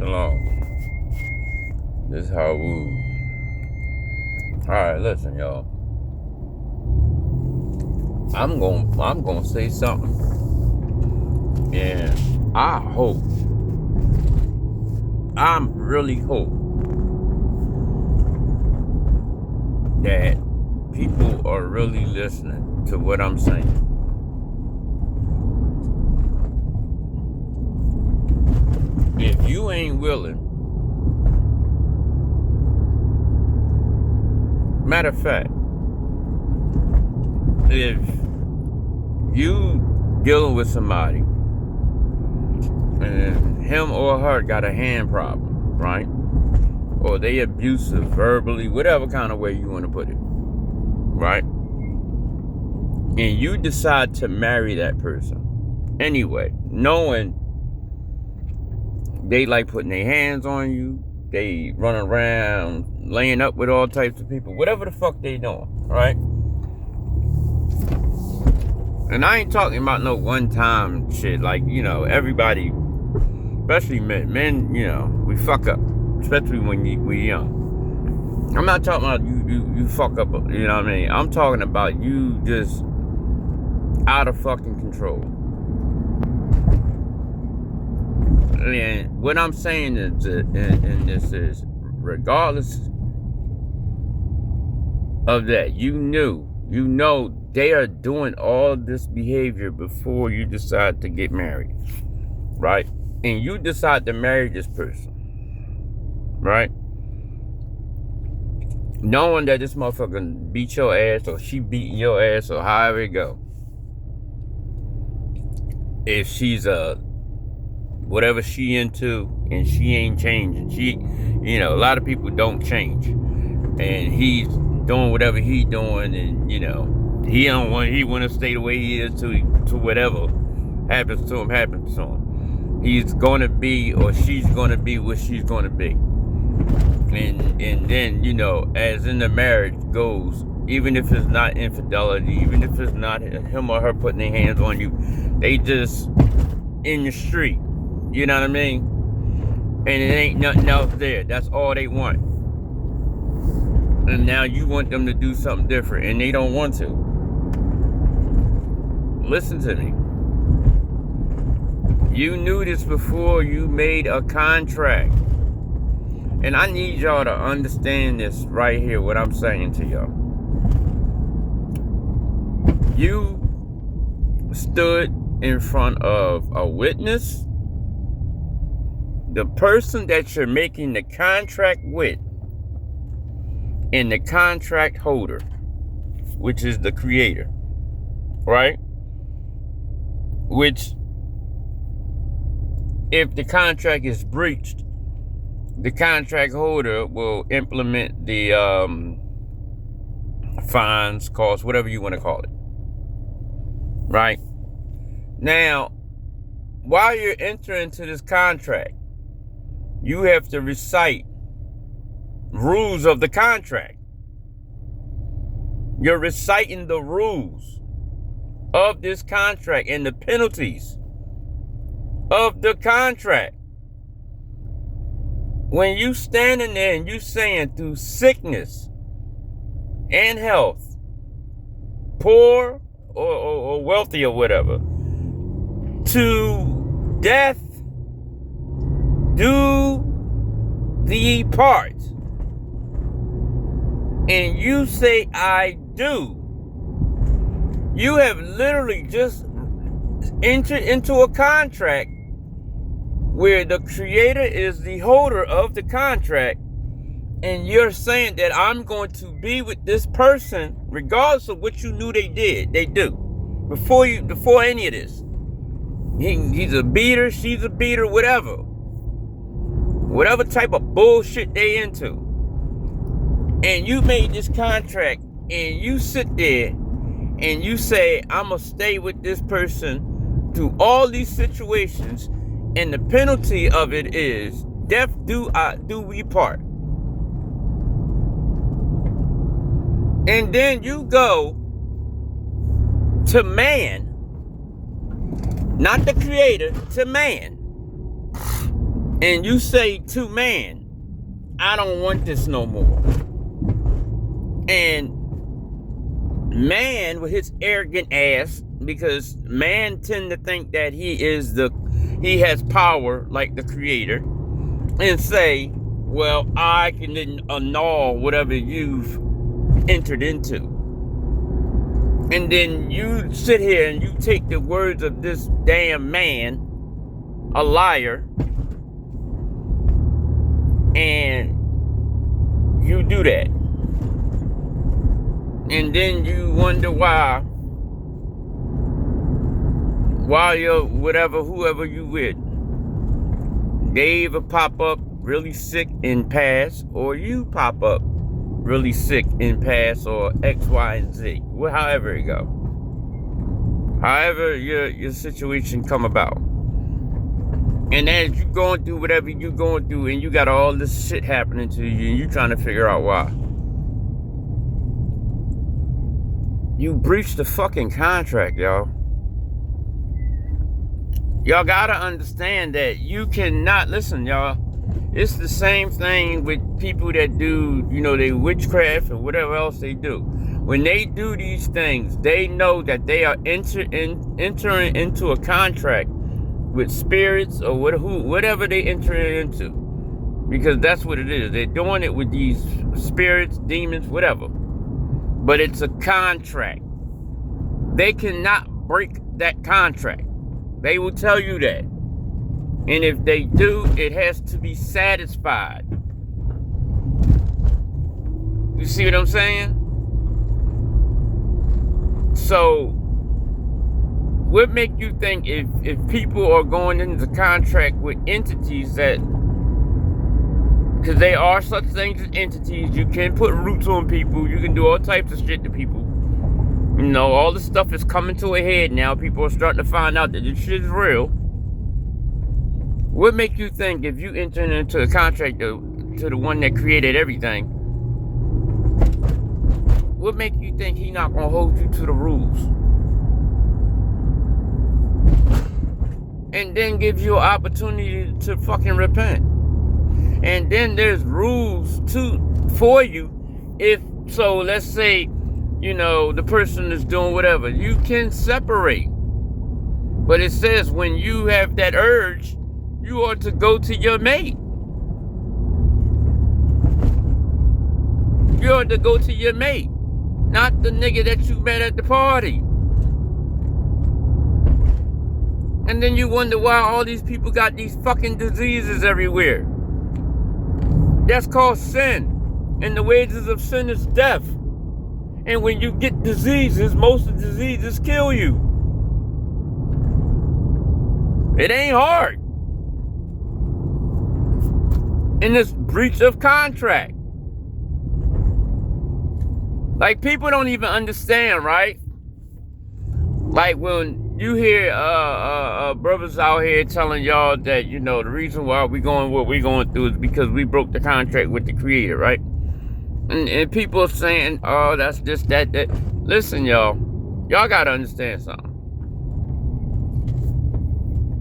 Shalom. This is how woo. Alright, listen, y'all. I'm gonna say something. And I really hope that people are really listening to what I'm saying. If you ain't willing, matter of fact, if you dealing with somebody and him or her got a hand problem, right? Or they abusive verbally, whatever kind of way you want to put it, right? And you decide to marry that person anyway, knowing they like putting their hands on you, they run around laying up with all types of people, whatever the fuck they doing, right? And I ain't talking about no one-time shit, like, you know, everybody, especially men, you know, we fuck up, especially when we young. I'm not talking about you fuck up, you know what I mean? I'm talking about you just out of fucking control. And what I'm saying is, and this is, regardless of that, you know they are doing all this behavior before you decide to get married, right? And you decide to marry this person, right? Knowing that this motherfucker beat your ass, or she beating your ass, or however it go. If she's whatever she into, and she ain't changing. She, you know, a lot of people don't change, and he's doing whatever he doing, and you know, he want to stay the way he is to whatever happens to him. He's gonna be, or she's gonna be what she's gonna be, and then, you know, as in the marriage goes, even if it's not infidelity, even if it's not him or her putting their hands on you, they just in the street. You know what I mean? And it ain't nothing else there. That's all they want. And now you want them to do something different, and they don't want to. Listen to me. You knew this before you made a contract. And I need y'all to understand this right here, what I'm saying to y'all. You stood in front of a witness, the person that you're making the contract with, and the contract holder, which is the creator, right? Which, if the contract is breached, the contract holder will implement the fines, costs, whatever you want to call it, right? Now, while you're entering into this contract, you have to recite rules of the contract. You're reciting the rules of this contract and the penalties of the contract. When you standing there and you saying through sickness and health, poor or wealthy or whatever, to death do thee part, and you say I do, you have literally just entered into a contract where the creator is the holder of the contract, and you're saying that I'm going to be with this person regardless of what you knew they do before any of this. He's a beater, she's a beater, whatever type of bullshit they into. And you made this contract, and you sit there and you say, I'm gonna stay with this person through all these situations, and the penalty of it is death do we part. And then you go to man, not the creator, to man, and you say to man, I don't want this no more. And man with his arrogant ass, because man tend to think that he has power like the creator, and say, well, I can then annul whatever you've entered into. And then you sit here and you take the words of this damn man, a liar, and you do that. And then you wonder why you're whoever you with, they either pop up really sick and pass, or you pop up really sick and pass, or X, Y, and Z. Well, however it go. However your situation come about. And as you going through whatever you going through, and you got all this shit happening to you, and you trying to figure out why. You breached the fucking contract, y'all. Y'all gotta understand that you cannot, listen, y'all, it's the same thing with people that do, they witchcraft or whatever else they do. When they do these things, they know that they are entering into a contract with spirits or whatever they enter into. Because that's what it is. They're doing it with these spirits, demons, whatever. But it's a contract. They cannot break that contract. They will tell you that. And if they do, it has to be satisfied. You see what I'm saying? So, what make you think if people are going into contract with entities that, because they are such things as entities, you can put roots on people, you can do all types of shit to people. All this stuff is coming to a head now. People are starting to find out that this shit is real. What make you think if you enter into a contract to the one that created everything, what make you think he not gonna hold you to the rules? And then give you an opportunity to fucking repent. And then there's rules for you. So let's say, the person is doing whatever. You can separate. But it says when you have that urge, you are to go to your mate. You are to go to your mate. Not the nigga that you met at the party. And then you wonder why all these people got these fucking diseases everywhere. That's called sin. And the wages of sin is death. And when you get diseases, most of the diseases kill you. It ain't hard. In this breach of contract. Like, people don't even understand, right? Like, when you hear brothers out here telling y'all that, the reason why we going what we going through is because we broke the contract with the creator, right? And people are saying, oh, that's just that. Listen, y'all gotta understand something.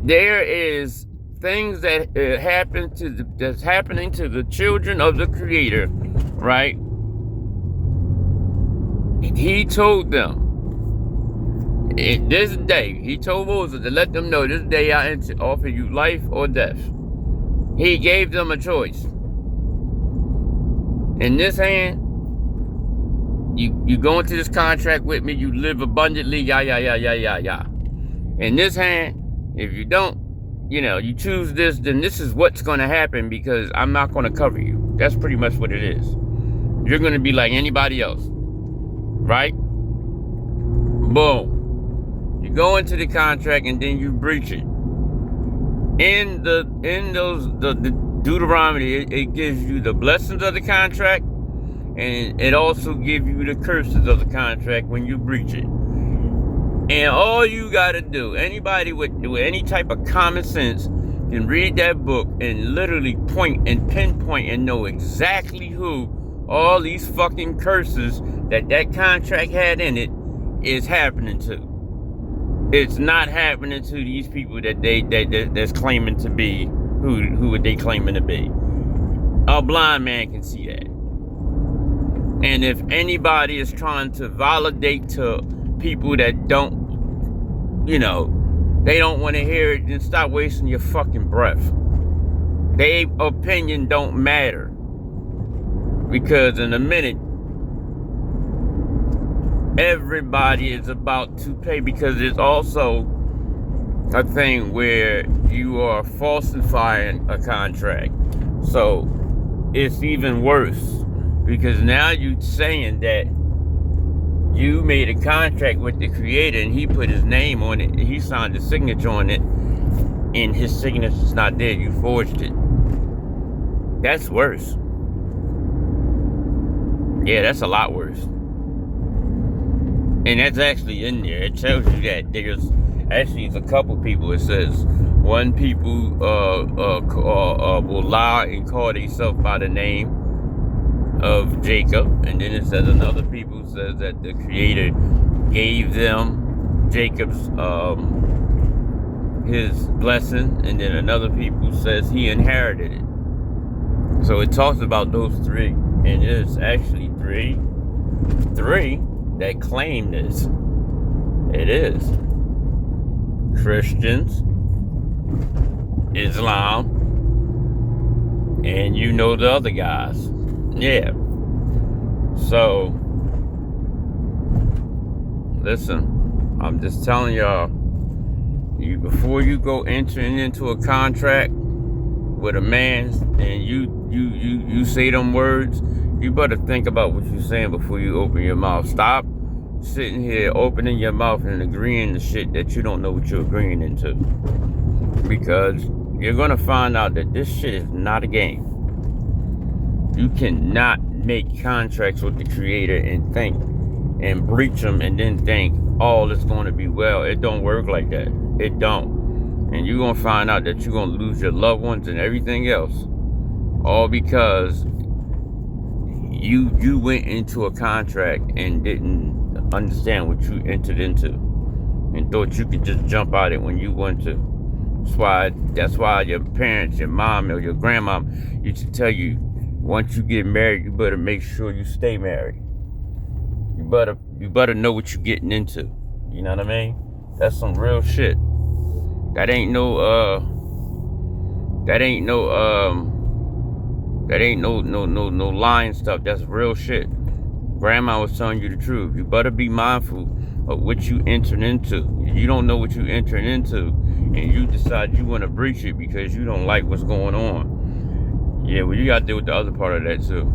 There is things that that's happening to the children of the creator, right? He told them, this day, he told Moses to let them know, this day I offer you life or death. He gave them a choice. In this hand, you go into this contract with me, you live abundantly, yeah. In this hand, if you don't, you choose this, then this is what's going to happen, because I'm not going to cover you. That's pretty much what it is. You're going to be like anybody else. Right? Boom. You go into the contract and then you breach it. In the Deuteronomy, it gives you the blessings of the contract, and it also gives you the curses of the contract when you breach it. And all you gotta do, anybody with any type of common sense can read that book and literally point and pinpoint and know exactly who all these fucking curses that contract had in it is happening to. It's not happening to these people that's claiming to be who they claiming to be. A blind man can see that. And if anybody is trying to validate to people that don't, they don't want to hear it, then stop wasting your fucking breath. Their opinion don't matter. Because in a minute, everybody is about to pay, because it's also a thing where you are falsifying a contract. So it's even worse, because now you're saying that you made a contract with the creator and he put his name on it, he signed the signature on it, and his signature's not there, you forged it. That's worse. Yeah, that's a lot worse. And that's actually in there. It tells you that there's actually a couple people. It says one people will lie and call themselves by the name of Jacob, and then it says another people says that the creator gave them Jacob's his blessing, and then another people says he inherited it. So it talks about those three, and there's actually three that claim this. It is Christians, Islam, and the other guys. Yeah. So, listen, I'm just telling y'all, before you go entering into a contract with a man and you say them words, you better think about what you're saying before you open your mouth. Stop sitting here opening your mouth and agreeing to shit that you don't know what you're agreeing into. Because you're going to find out that this shit is not a game. You cannot make contracts with the creator and think and breach them and then think all is going to be well. It don't work like that. It don't. And you're going to find out that you're going to lose your loved ones and everything else. All because you went into a contract and didn't understand what you entered into and thought you could just jump out it when you want to. That's why your parents, your mom or your grandma used to tell you, once you get married, you better make sure you stay married. You better know what you're getting into. You know what I mean? That's some real shit. That ain't no lying stuff. That's real shit. Grandma was telling you the truth. You better be mindful of what you entering into. You don't know what you entering into, and you decide you want to breach it because you don't like what's going on. Yeah, well, you got to deal with the other part of that too.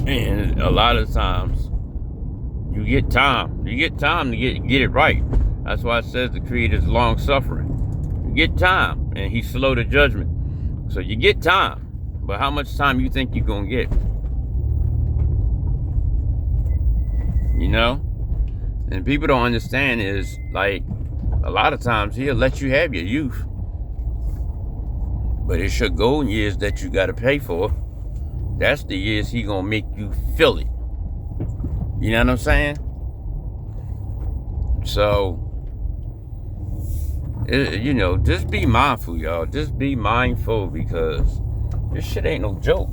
And a lot of times, you get time. You get time to get it right. That's why it says the creator is long suffering. You get time, and he's slow to judgment. So you get time, but how much time you think you're gonna get? And people don't understand is, like, a lot of times he'll let you have your youth, but it's your golden years that you gotta pay for. That's the years he gonna make you feel it. You know what I'm saying? So, just be mindful, y'all. Just be mindful, because this shit ain't no joke.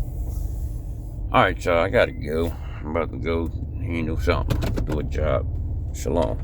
Alright, y'all, I gotta go. I'm about to go handle something. Do a job. Shalom.